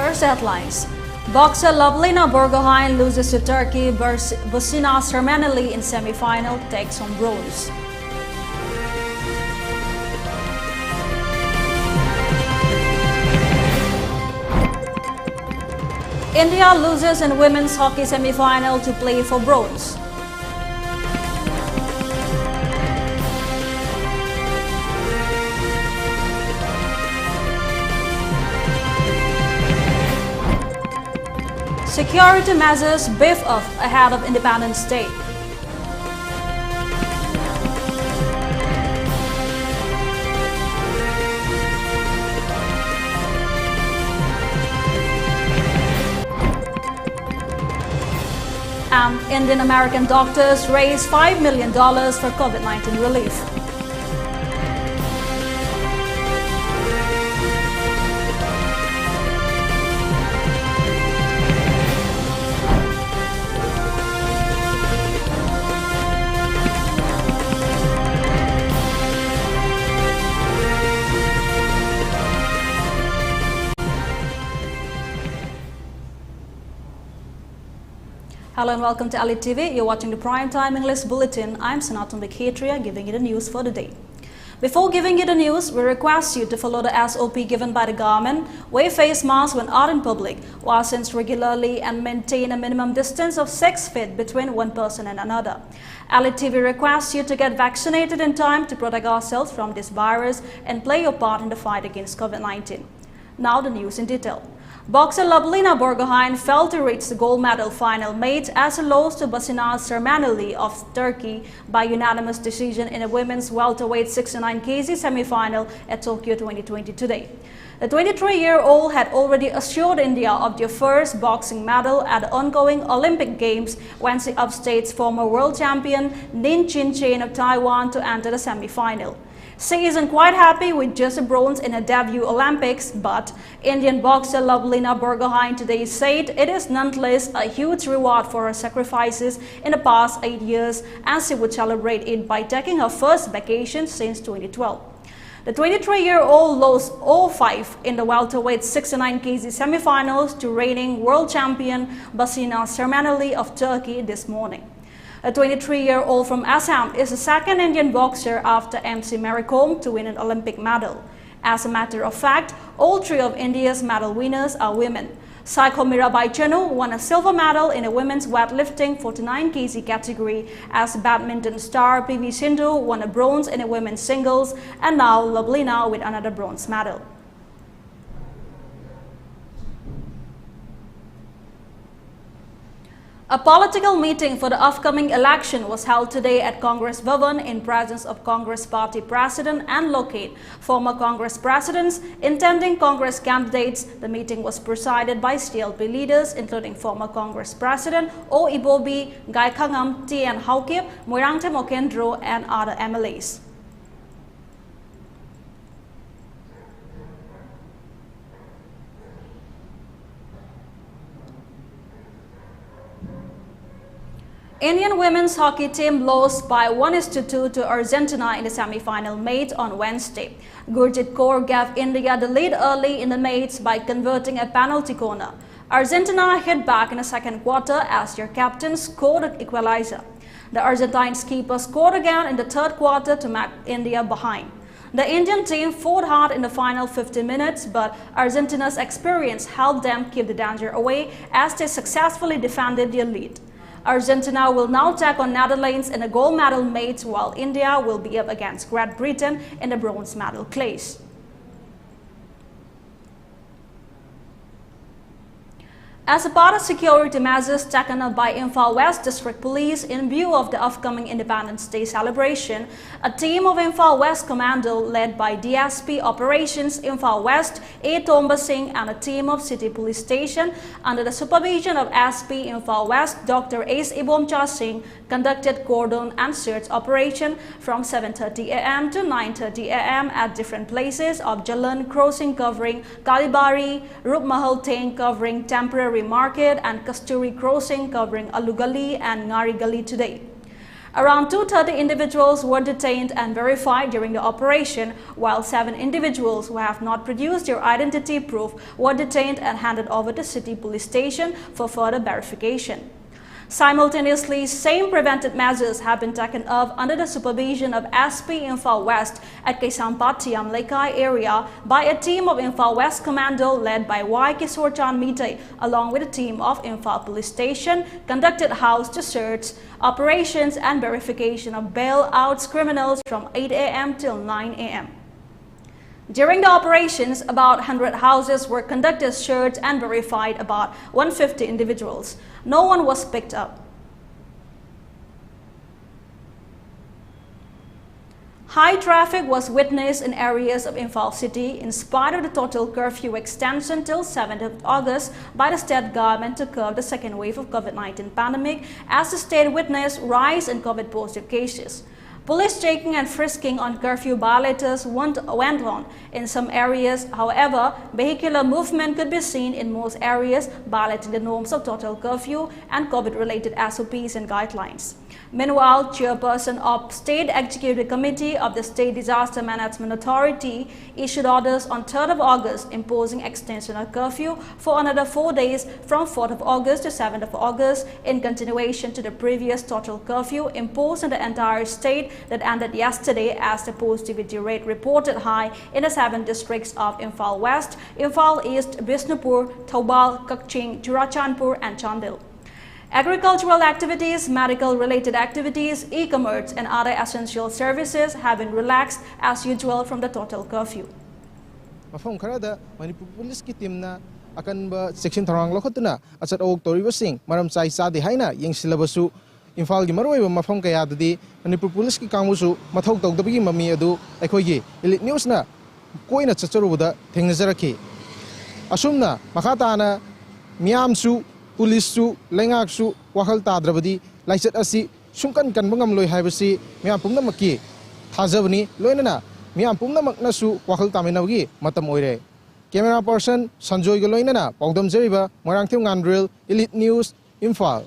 First headlines. Boxer Lovlina Borgohain loses to Turkey. Bosina Sermaneli in semi-final takes on bronze. India loses in women's hockey semi-final to play for bronze. Security measures beef up ahead of Independence Day. And Indian-American doctors raise $5 million for COVID-19 relief. Hello and welcome to ELITETV. You're watching the Primetime English Bulletin. I'm SANATOMBI giving you the news for the day. Before giving you the news, we request you to follow the SOP given by the government, wear face masks when out in public, wash hands regularly and maintain a minimum distance of 6 feet between one person and another. ELITETV requests you to get vaccinated in time to protect ourselves from this virus and play your part in the fight against COVID-19. Now the news in detail. Boxer Lovlina Borgohain failed to reach the gold medal final mate as she lost to Bosina Sermaneli of Turkey by unanimous decision in a women's welterweight 69 kg semi-final at Tokyo 2020 today. The 23-year-old had already assured India of their first boxing medal at the ongoing Olympic Games when she upstaged former world champion Nin Chin Chen of Taiwan to enter the semi-final. She isn't quite happy with just a bronze in her debut Olympics, but Indian boxer Lovlina Borgohain today said it is nonetheless a huge reward for her sacrifices in the past 8 years, and she would celebrate it by taking her first vacation since 2012. The 23-year-old lost all 5 in the welterweight 69 kg semi-finals to reigning world champion Bosina Sermaneli of Turkey this morning. A 23-year-old from Assam is the second Indian boxer after MC Mary Kom to win an Olympic medal. As a matter of fact, all 3 of India's medal winners are women. Saiko Mirabai Chanu won a silver medal in a women's weightlifting 49 kg category, as badminton star PV Sindhu won a bronze in a women's singles, and now Lovlina with another bronze medal. A political meeting for the upcoming election was held today at Congress Bhavan in presence of Congress Party President and locate former Congress presidents, intending Congress candidates. The meeting was presided by CLP leaders including former Congress President O Ibobi, Gai Khangam, T.N. Haukip, Moirangte Mokendro and other MLAs. Indian women's hockey team lost by 1-2 to Argentina in the semi-final mate on Wednesday. Gurjit Kaur gave India the lead early in the mates by converting a penalty corner. Argentina hit back in the second quarter as their captain scored an equalizer. The Argentine keeper scored again in the third quarter to make India behind. The Indian team fought hard in the final 15 minutes, but Argentina's experience helped them keep the danger away as they successfully defended their lead. Argentina will now take on Netherlands in a gold medal mate, while India will be up against Great Britain in the bronze medal clash. As a part of security measures taken up by Imphal West District Police in view of the upcoming Independence Day celebration, a team of Imphal West Commando led by DSP Operations Imphal West A. Tomba Singh and a team of City Police Station under the supervision of SP Imphal West Dr. S. Ibomcha Singh conducted cordon and search operation from 7:30 a.m. to 9:30 a.m. at different places of Jalan Crossing covering Kalibari, Rupmahal Teng covering Temporary Market and Kasturi Crossing covering Alugali and Ngari Gali today. Around 230 individuals were detained and verified during the operation, while 7 individuals who have not produced their identity proof were detained and handed over to City Police Station for further verification. Simultaneously, same preventive measures have been taken up under the supervision of SP Imphal West at Kaisampatiam Lekai area by a team of Imphal West Commando led by Y. Kisorchan Mitay, along with a team of Imphal Police Station, conducted house-to-search operations and verification of bail-out criminals from 8 a.m. till 9 a.m. During the operations, about 100 houses were conducted, searched and verified about 150 individuals. No one was picked up. High traffic was witnessed in areas of Imphal City in spite of the total curfew extension till 7th of August by the state government to curb the second wave of COVID-19 pandemic as the state witnessed rise in COVID-positive cases. Police checking and frisking on curfew violators went on in some areas. However, vehicular movement could be seen in most areas, violating the norms of total curfew and COVID-related SOPs and guidelines. Meanwhile, Chairperson of State Executive Committee of the State Disaster Management Authority issued orders on 3rd of August imposing extension of curfew for another 4 days from 4th of August to 7th of August in continuation to the previous total curfew imposed in the entire state that ended yesterday as the positivity rate reported high in the 7 districts of Imphal West, Imphal East, Bishnupur, Thoubal, Kaching, Churachandpur and Chandil. Agricultural activities, medical-related activities, e-commerce and other essential services have been relaxed as usual from the total curfew. Mafam kharada Manipur Police ki team na akan ba section tharang lokhatuna achat og toribasing maram chai sadi haina yengsilabasu Imphal gi maroi ba mafam kaya dadi Manipur Police ki kamusu mathau tawdabagi mami adu aikhoigi elite news na koina chacharubuda thengnajaraki asumna makhata na miamsu Police su lengak su wakal tadrabadi laichat asi sungkan kan bangam loi haibasi miam pumnamaki thajabani loinana miam pumnamakna su wakal taminawgi matam oire. Camera person Sanjoy Galoinana Pogdam Jeriba Morangthim Ngandril Elite News Imphal.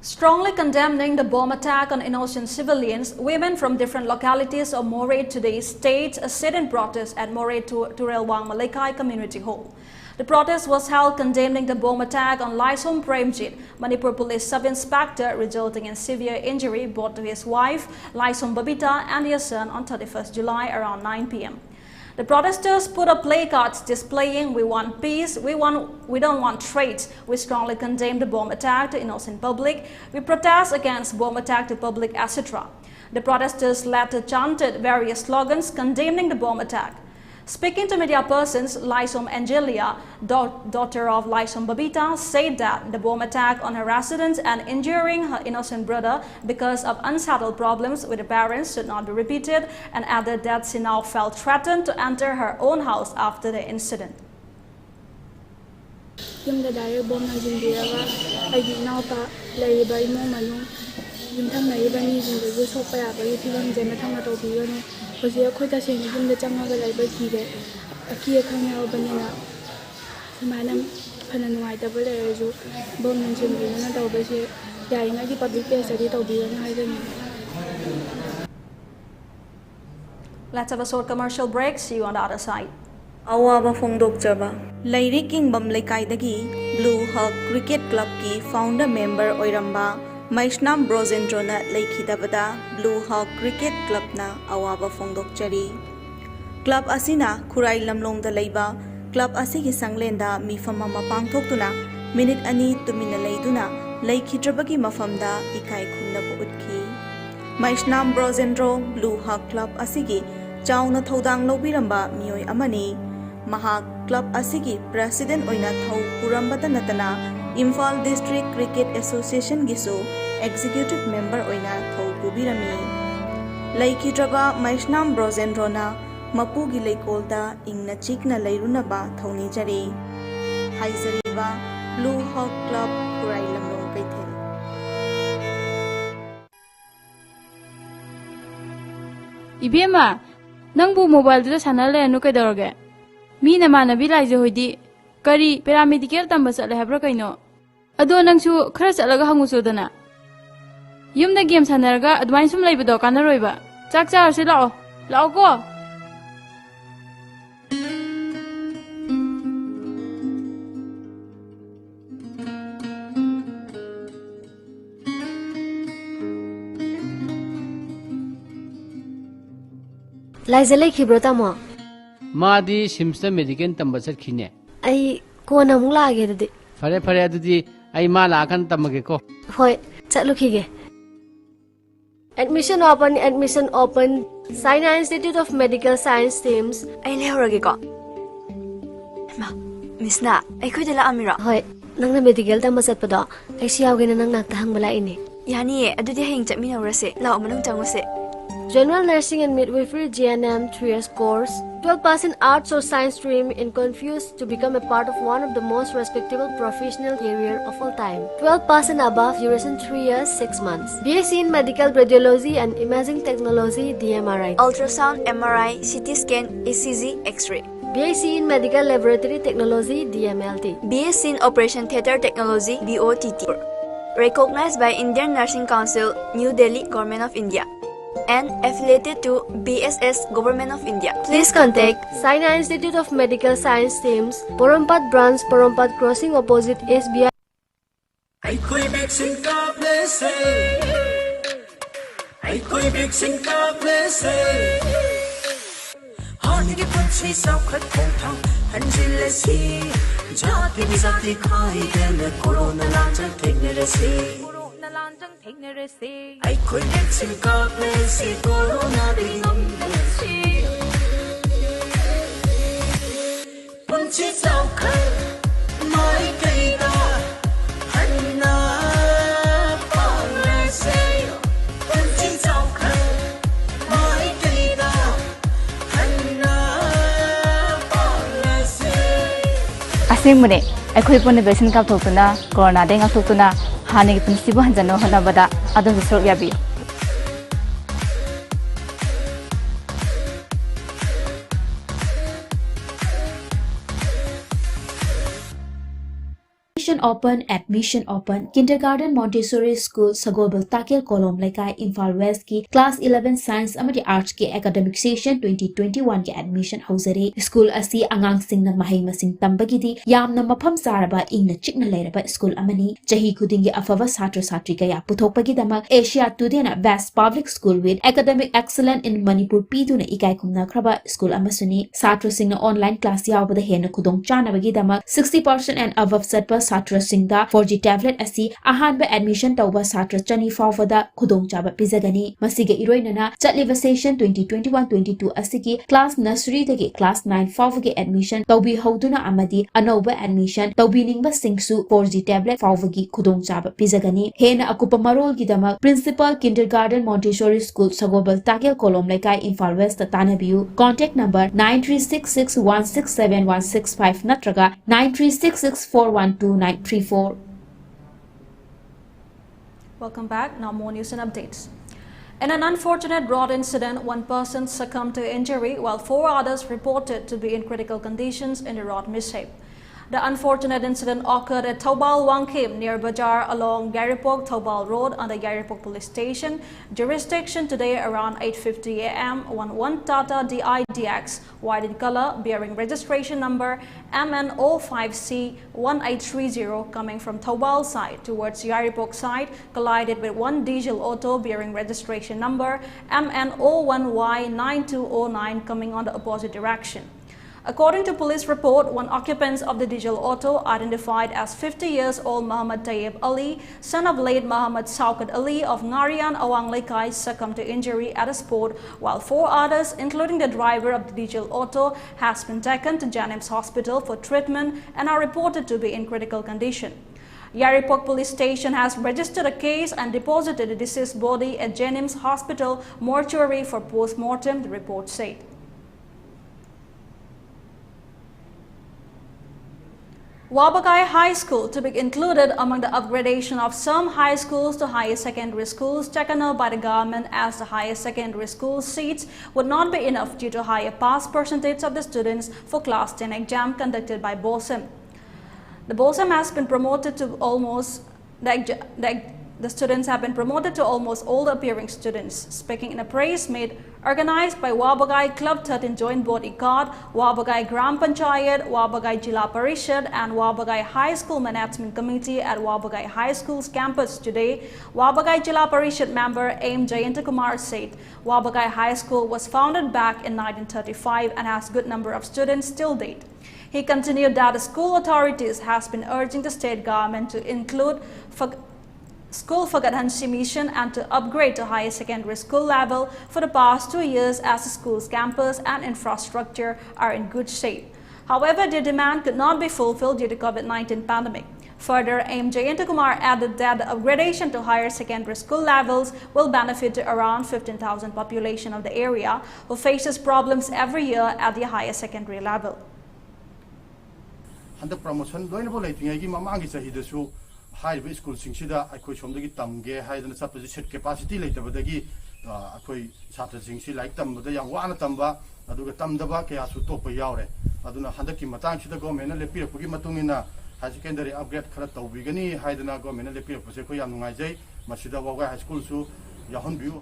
Strongly condemning the bomb attack on innocent civilians, women from different localities of Moray today staged a sit-in protest at Moray Turelwang Malekai Community Hall. The protest was held condemning the bomb attack on Laisom Premjit, Manipur Police Sub-Inspector, resulting in severe injury both to his wife, Laisom Babita, and their son on 31st July around 9 p.m. The protesters put up placards displaying "We want peace, we don't want trades. We strongly condemn the bomb attack to innocent public. We protest against bomb attack to public, etc." The protesters later chanted various slogans condemning the bomb attack. Speaking to media persons, Laisom Angelia, daughter of Laisom Babita, said that the bomb attack on her residence and injuring her innocent brother because of unsettled problems with the parents should not be repeated, and added that she now felt threatened to enter her own house after the incident. Let's have a short commercial break. See you on the other side. Awaba Fongdokjaba Lairi King Bamlekaidagi Blue Hawk Cricket Club ki founder member Oiramba Maishnam Brozendrona Laikhidabada Blue Hawk Cricket Club na Awaba Fongdokjari. Club asina Kurai Lamlongda Laiba Club asigi sanglenda mifama mapangthoktuna minute ani tumina leiduna Laikhidrabagi mafamda ikai khumna buutki. Maishnam Brozendro Blue Hawk Club asigi Chauna Thodang Lobiramba Mioi Amani Maha Club asigi President Oina Thau Purambata Natana Imphal District Cricket Association Gisu Executive Member Oina Thau Pubirami Laikhidraba Maishnam Brozendrona Mapugi Leikolda Ingna Chikna Leirunaba Thoni Jari Haizariba Blue Hawk Club Kurai Lamlong Kaithel. Ibema Nangbu mobile to channel and look at Me Namana Village Hodi Kari paramedical tambas at Habrakaino. Ado nangsu khara chalaga hangu sudana. Yumda game sanaraga adwain sum laibido kanaroiba. Chak charasi lao. Lao ko. Laizalai khibro tamo. Madi simsta medical tambasat khine. Ai kona mung lage dadi. Fare fare adudi ai ma la kan tamage ko. Hoi, chatlu khige. Admission open. Sina Institute of Medical Science teams. Ai lehorage ko. Ma, Miss Na, ai khoi dala amira. Hoi, nangna medical tambasat pado. Ai siyaw gina nang naktahang bala ini. Yani adudi hing chapmi nawrase. Lao manung changuse. General Nursing and Midwifery GNM 3 years course. 12% arts or science stream in confused to become a part of one of the most respectable professional career of all time. 12% above duration 3 years 6 months. BSc in Medical Radiology and Imaging Technology DMRI. Ultrasound, MRI, CT scan, ECG, X-ray. BSc in Medical Laboratory Technology DMLT. BSc in Operation Theatre Technology BOTT. Recognized by Indian Nursing Council, New Delhi, Government of India. And affiliated to BSS Government of India. Please contact Sina Institute of Medical Science teams, Porompat branch, Porompat crossing opposite SBI. Ai koi big sing ka place ai koi big sing ka place han ki punchi sau khat khong thang han jil si jati bi jati khai den corona la chang thek ne se ai koi big sing ka place corona bi ngam si punchi sau khat mai kai da Asimune, akhoi pone vaccine kap thokuna, corona de ngak thokuna, hani ki punsi ban jano hona bada, adon bisor yabi. Admission open. Kindergarten Montessori School Sagobal Takil Kolom Laikai Imphal West ki Class 11 Science amadi Arts ki Academic Session 2021 ki admission hausare. School asi angang sing na mahai masing tambagi di yam na mapam saraba ing na chik na lairaba school amani. Jahi kudingi afava satra satri kaya puthokpagi damak Asia Today na Best Public School with Academic Excellence in Manipur Pidu na ikai kumna kraba school amasuni. Satra sing na online class yawbada hena kudong chana bagi damak 60% and above satpa satra sing da 4G tablet asi ahanba admission tauba satra chani fawada khudong chaba pizagani masiga iroinana chatliva session 2021-22 asiki class nursery dagi class 9 fawagi admission taubi hoduna amadi anoba admission taubi ningba singsu 4G tablet fawagi khudong chaba pizagani hena akupa marol gidama principal kindergarten Montessori School Sagobal Takil Kolom Laikai Imphal West tanabiu contact number 9366167165 natraga 9366412934. Welcome back. Now more news and updates. In an unfortunate road incident, one person succumbed to injury while 4 others reported to be in critical conditions in the road mishap. The unfortunate incident occurred at Taubal Wangkim near Bajar along Garipok Taubal Road under Garipok Police Station jurisdiction today around 8:50 a.m. when one Tata DIDX white in color bearing registration number MN05C1830 coming from Taubal side towards Garipok side collided with one diesel auto bearing registration number MN01Y9209 coming on the opposite direction. According to police report, one occupant of the diesel auto, identified as 50 years old Muhammad Tayyib Ali, son of late Muhammad Saukat Ali of Ngarian Awang Laikai, succumbed to injury at a spot, while 4 others, including the driver of the diesel auto, has been taken to Janims Hospital for treatment and are reported to be in critical condition. Yaripok Police Station has registered a case and deposited the deceased body at Janims Hospital mortuary for post-mortem, the report said. Wabakai High School to be included among the upgradation of some high schools to higher secondary schools taken up by the government, as the higher secondary school seats would not be enough due to higher pass percentage of the students for Class 10 exam conducted by BOSIM. The BOSAM has been promoted to the students have been promoted to almost all the appearing students. Speaking in a praise meet organized by Wabagai Club 13 Joint Board ICAD, Wabagai Gram Panchayat, Wabagai Jila Parishad and Wabagai High School Management Committee at Wabagai High School's campus today, Wabagai Jila Parishad member Aim Jayantakumar said Wabagai High School was founded back in 1935 and has a good number of students till date. He continued that the school authorities has been urging the state government to include school Fagadhansi mission and to upgrade to higher secondary school level for the past 2 years as the school's campus and infrastructure are in good shape. However, their demand could not be fulfilled due to COVID-19 pandemic. Further, Aim Jayantakumar added that the upgradation to higher secondary school levels will benefit to around 15,000 population of the area who faces problems every year at the higher secondary level. And the promotion high school singshida akoi somdagi tamge haidana sapasi set capacity leitabadagi akoi satra singsi like tambada yang wana tamba aduga tamdaba kaya su topa yaure aduna handaki matang sida government na lepirapugi matungina high secondary upgrade khara tawbigani haidana government na lepirapuse ko yam nungaijai masida waga high school su yahonbiu.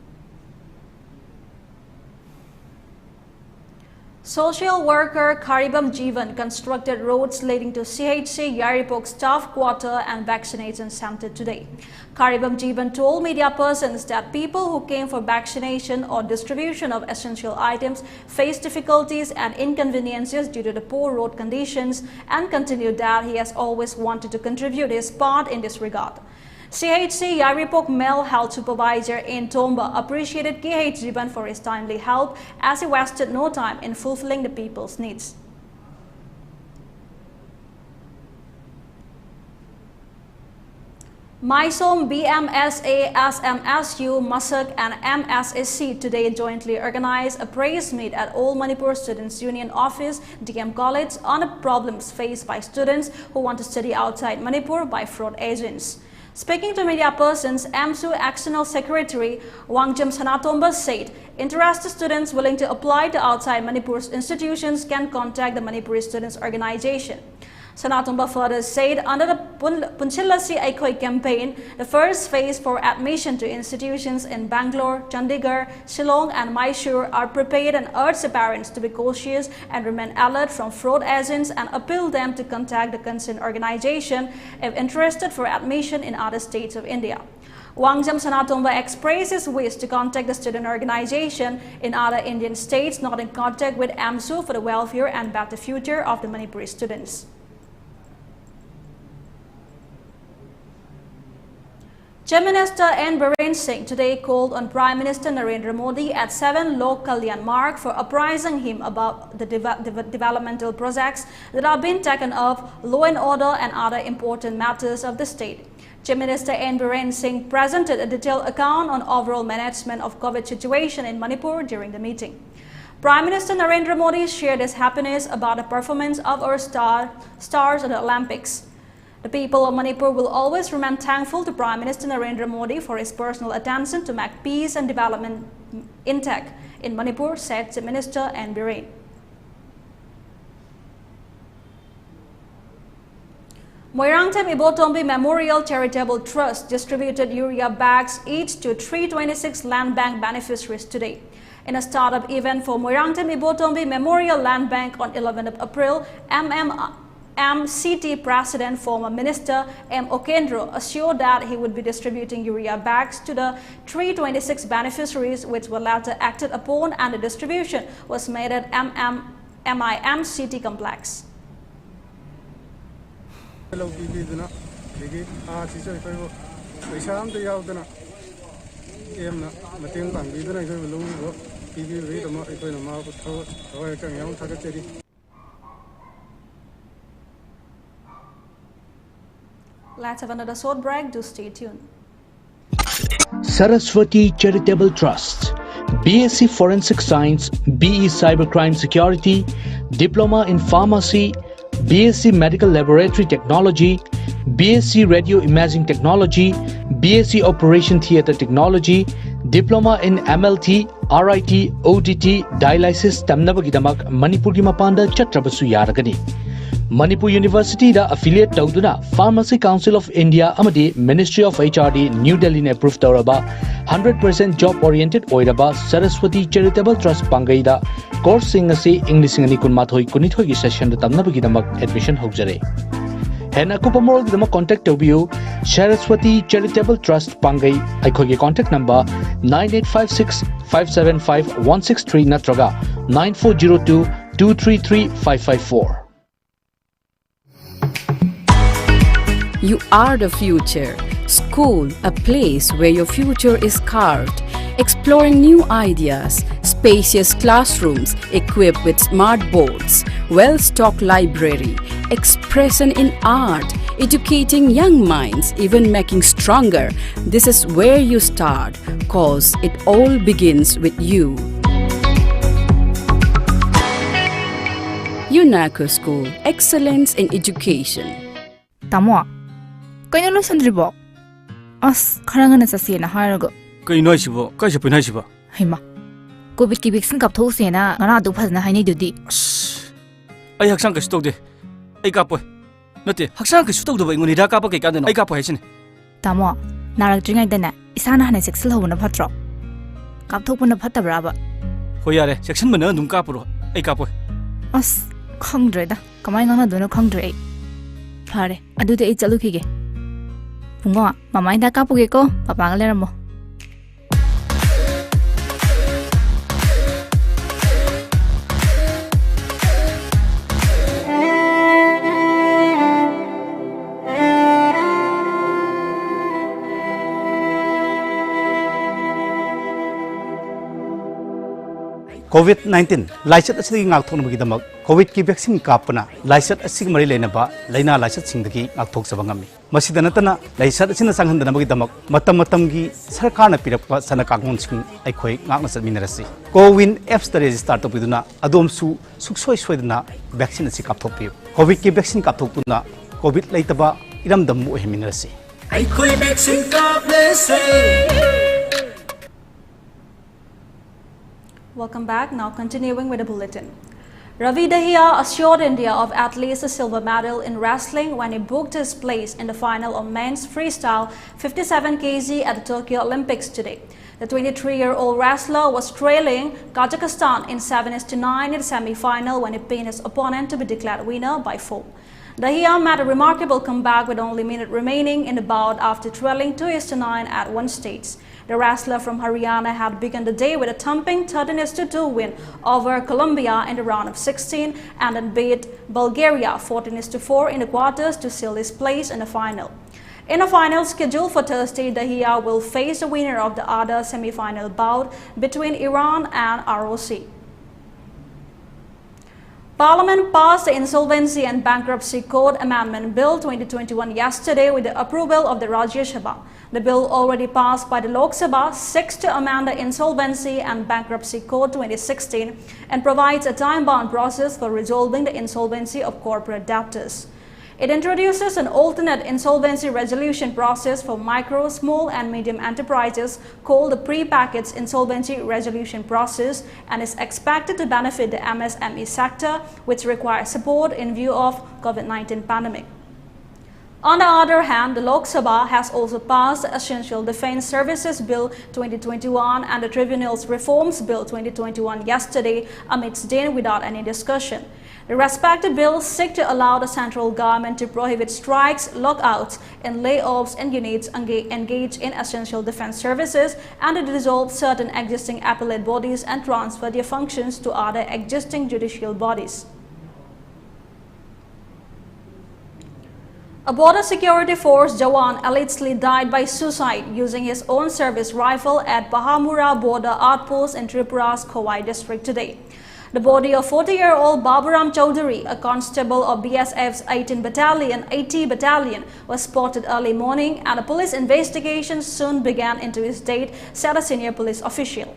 Social worker Karibam Jeevan constructed roads leading to CHC Yaripok staff quarter and vaccination center today. Karibam Jeevan told media persons that people who came for vaccination or distribution of essential items face difficulties and inconveniences due to the poor road conditions and continued that he has always wanted to contribute his part in this regard. CHC Yaripok Male Health Supervisor in Tomba appreciated KH Jeevan for his timely help as he wasted no time in fulfilling the people's needs. MYSOM, BMSA, SMSU, MASAC and MSSC today jointly organized a praise meet at All Manipur Students Union Office, DM College, on the problems faced by students who want to study outside Manipur by fraud agents. Speaking to media persons, AMSU Actional Secretary Wangjam SANATOMBI said interested students willing to apply to outside Manipur's institutions can contact the Manipuri Students Organization. SANATOMBI further said under the Punchilasi Aikoi campaign, the first phase for admission to institutions in Bangalore, Chandigarh, Shillong and Mysore are prepared and urged the parents to be cautious and remain alert from fraud agents and appeal them to contact the concerned organization if interested for admission in other states of India. Wangjam SANATOMBI expressed his wish to contact the student organization in other Indian states not in contact with AMSU for the welfare and better future of the Manipuri students. Chief Minister N. Biren Singh today called on Prime Minister Narendra Modi at 7 Lok Kalyan Marg for apprising him about the developmental projects that are being taken up, law and order and other important matters of the state. Chief Minister N. Biren Singh presented a detailed account on overall management of COVID situation in Manipur during the meeting. Prime Minister Narendra Modi shared his happiness about the performance of our stars at the Olympics. The people of Manipur will always remain thankful to Prime Minister Narendra Modi for his personal attention to make peace and development intact in Manipur, said Chief Minister N. Biren. Moirangthem Ibotombi Memorial Charitable Trust distributed urea bags each to 326 land bank beneficiaries today. In a startup event for Moirangthem Ibotombi Memorial Land Bank on 11th of April, MCT President, former Minister M. Okendro assured that he would be distributing urea bags to the 326 beneficiaries, which were later acted upon, and the distribution was made at MIMCT complex. Let's have another short break. Do stay tuned. Saraswati Charitable Trust, BSc Forensic Science, BE Cybercrime Security, Diploma in Pharmacy, BSc Medical Laboratory Technology, BSc Radio Imaging Technology, BSc Operation Theatre Technology, Diploma in MLT, RIT, ODT, Dialysis Tamnabagidamak, Manipur Mapanda Chatrabasu Yaragani. Manipur University da affiliate tawduna Pharmacy Council of India amadi Ministry of HRD New Delhi ne approve tawraba 100% job oriented oiraba Saraswati Charitable Trust Pangai da course sing asi English and Manipuri kunithoi gi session da tamnabagi damak admission hojare. Hena kupamol gi damak contact tawbiu Saraswati Charitable Trust Pangai aikhogi contact number 9856 575 163 natraga 9402 233 554. You are the future. School, a place where your future is carved. Exploring new ideas, spacious classrooms equipped with smart boards, well-stocked library, expression in art, educating young minds, even making stronger. This is where you start, cause it all begins with you. UNACO School, excellence in education. Tamo, kaya lo sandribo. As karangan na sa siya na harago. Kaya noy sibo, kaya siya pinay sibo. Hima, COVID ki vaccine kap thos siya na ngana dupaz na haini dudi. Ay haksang kasutog de, ay kapoy. Nati, haksang kasutog do ba inguni da kapo kay kadeno ay kapoy hasin. Tamo, narak jingay dana isa na hanay sexil ho na patro. Kap thok na pata braba. Hoyare, section mo na nung kapuro ay kapoy. As khangdre da, kamay ngana dono khangdre. Pare, adude ay chalukige. Pungo, mamay da kapuge ko, papangalera mo. COVID-19 laisat asigi ngak thon bagi damak COVID ki vaccine kapna laisat asigi mari lena ba laina laisat singdagi ngak thok sabangami masida natana laisat asina sanghan dana bagi damak matam gi sarkar na pirakpa sana kangon sing ai khoi ngak na saminarasi Cowin apps ta register to piduna adom su suksoi soidna vaccine asi kap thok piu COVID ki vaccine kap thok puna COVID laitaba iram dam mu heminarasi ai khoi vaccine kap le say. Welcome back. Now continuing with the bulletin. Ravi Dahiya assured India of at least a silver medal in wrestling when he booked his place in the final of men's freestyle 57 kg at the Tokyo Olympics today. The 23-year-old wrestler was trailing Kazakhstan in 7-9 in the semi-final when he pinned his opponent to be declared winner by 4. Dahiya made a remarkable comeback with only a minute remaining in the bout after trailing 2-9 at one stage. The wrestler from Haryana had begun the day with a thumping 13-2 win over Colombia in the round of 16 and then beat Bulgaria 14-4 in the quarters to seal his place in the final. In a final scheduled for Thursday, Dahiya will face the winner of the other semi-final bout between Iran and ROC. Parliament passed the Insolvency and Bankruptcy Code Amendment Bill 2021 yesterday with the approval of the Rajya Sabha. The bill already passed by the Lok Sabha seeks to amend the Insolvency and Bankruptcy Code 2016 and provides a time-bound process for resolving the insolvency of corporate debtors. It introduces an alternate insolvency resolution process for micro, small and medium enterprises called the pre-packaged insolvency resolution process and is expected to benefit the MSME sector, which requires support in view of COVID-19 pandemic. On the other hand, the Lok Sabha has also passed the Essential Defense Services Bill 2021 and the Tribunals Reforms Bill 2021 yesterday amidst day without any discussion. The respective bills seek to allow the central government to prohibit strikes, lockouts, and layoffs in units engaged in essential defense services and to dissolve certain existing appellate bodies and transfer their functions to other existing judicial bodies. A border security force Jawan allegedly died by suicide using his own service rifle at Bahamura border outpost in Tripura's Khowai district today. The body of 40-year-old Baburam Chaudhary, a constable of BSF's 18 Battalion, 80 Battalion, was spotted early morning and a police investigation soon began into his date, said a senior police official.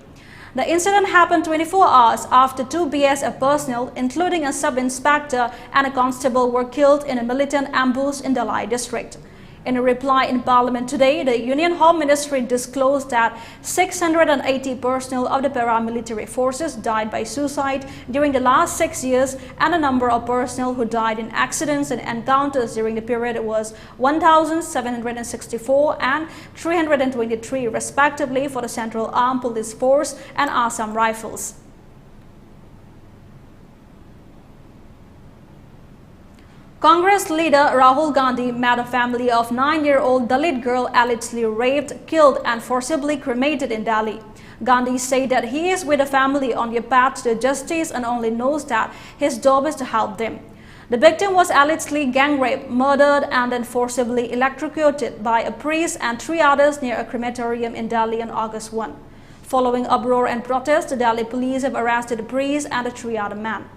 The incident happened 24 hours after 2 BSF personnel, including a sub-inspector and a constable, were killed in a militant ambush in Dalai district. In a reply in Parliament today, the Union Home Ministry disclosed that 680 personnel of the paramilitary forces died by suicide during the last 6 years, and the number of personnel who died in accidents and encounters during the period was 1,764 and 323 respectively for the Central Armed Police Force and Assam Rifles. Congress leader Rahul Gandhi met a family of 9-year-old Dalit girl allegedly raped, killed and forcibly cremated in Delhi. Gandhi said that he is with the family on their path to justice and only knows that his job is to help them. The victim was allegedly gang raped, murdered and then forcibly electrocuted by a priest and 3 others near a crematorium in Delhi on August 1. Following uproar and protest, the Delhi police have arrested the priest and the 3 other men.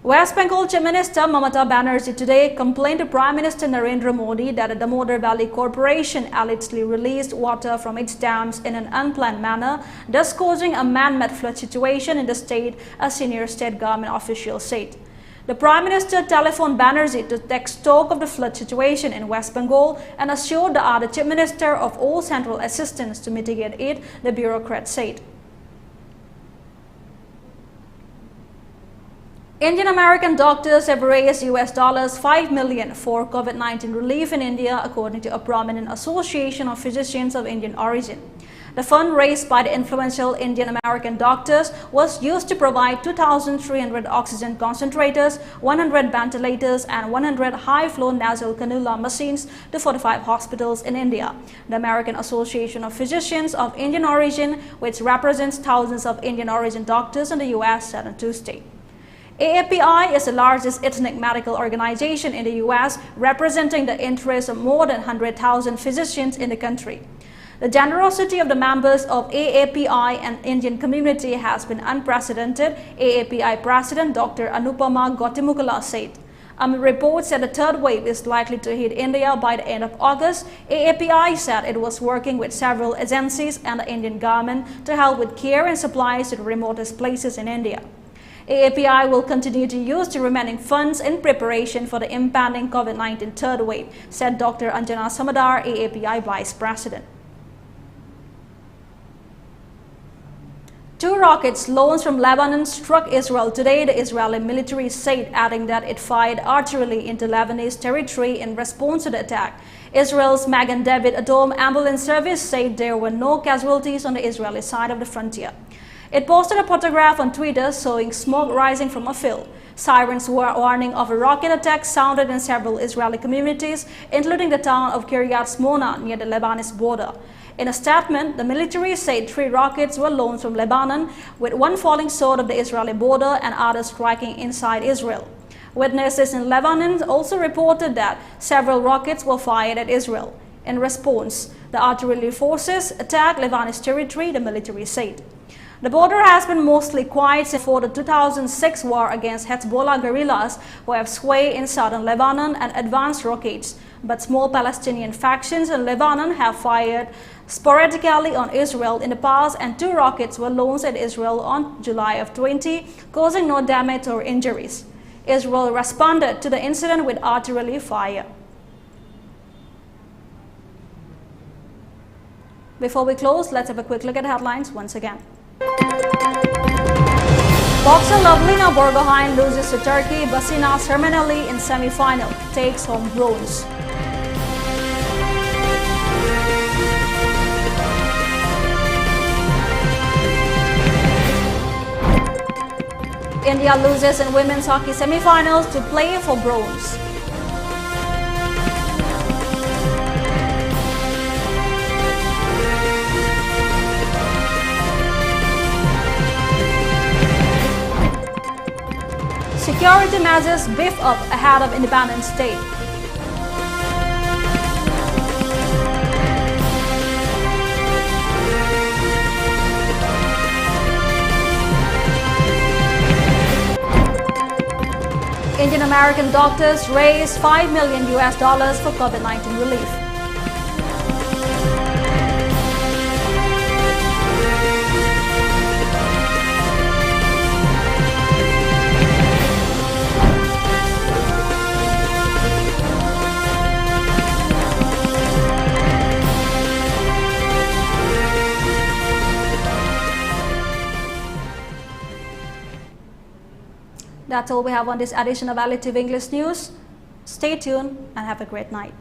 West Bengal Chief Minister Mamata Banerjee today complained to Prime Minister Narendra Modi that the Damodar Valley Corporation allegedly released water from its dams in an unplanned manner, thus causing a man-made flood situation in the state, a senior state government official said. The Prime Minister telephoned Banerjee to take stock of the flood situation in West Bengal and assured the other Chief Minister of all central assistance to mitigate it, the bureaucrat said. Indian-American doctors have raised $5 million for COVID-19 relief in India, according to a prominent association of physicians of Indian origin. The fund raised by the influential Indian-American doctors was used to provide 2,300 oxygen concentrators, 100 ventilators and 100 high-flow nasal cannula machines to 45 hospitals in India. The American Association of Physicians of Indian origin, which represents thousands of Indian origin doctors in the US, said on Tuesday. AAPI is the largest ethnic medical organization in the US, representing the interests of more than 100,000 physicians in the country. The generosity of the members of AAPI and Indian community has been unprecedented, AAPI President Dr. Anupama Gautamukula said. Amid reports that the third wave is likely to hit India by the end of August, AAPI said it was working with several agencies and the Indian government to help with care and supplies to the remotest places in India. AAPI will continue to use the remaining funds in preparation for the impending COVID-19 third wave, said Dr. Anjana Samadar, AAPI Vice President. 2 rockets launched from Lebanon struck Israel today, the Israeli military said, adding that it fired artillery into Lebanese territory in response to the attack. Israel's Magen David Adom Ambulance Service said there were no casualties on the Israeli side of the frontier. It posted a photograph on Twitter showing smoke rising from a field. Sirens warning of a rocket attack sounded in several Israeli communities, including the town of Kiryat Shmona near the Lebanese border. In a statement, the military said 3 rockets were launched from Lebanon, with 1 falling short of the Israeli border and others striking inside Israel. Witnesses in Lebanon also reported that several rockets were fired at Israel. In response, the artillery forces attacked Lebanese territory, the military said. The border has been mostly quiet since the 2006 war against Hezbollah guerrillas, who have swayed in southern Lebanon and advanced rockets. But small Palestinian factions in Lebanon have fired sporadically on Israel in the past, and 2 rockets were launched at Israel on July of 20, causing no damage or injuries. Israel responded to the incident with artillery fire. Before we close, let's have a quick look at headlines once again. Boxer Lovlina Borgohain loses to Turkey. Basina Sermanali in semi-final takes home bronze. India loses in women's hockey semi-finals to play for bronze. Security measures beef up ahead of Independence Day. Indian-American doctors raised $5 million for COVID-19 relief. That's all we have on this edition of ELITETV English News. Stay tuned and have a great night.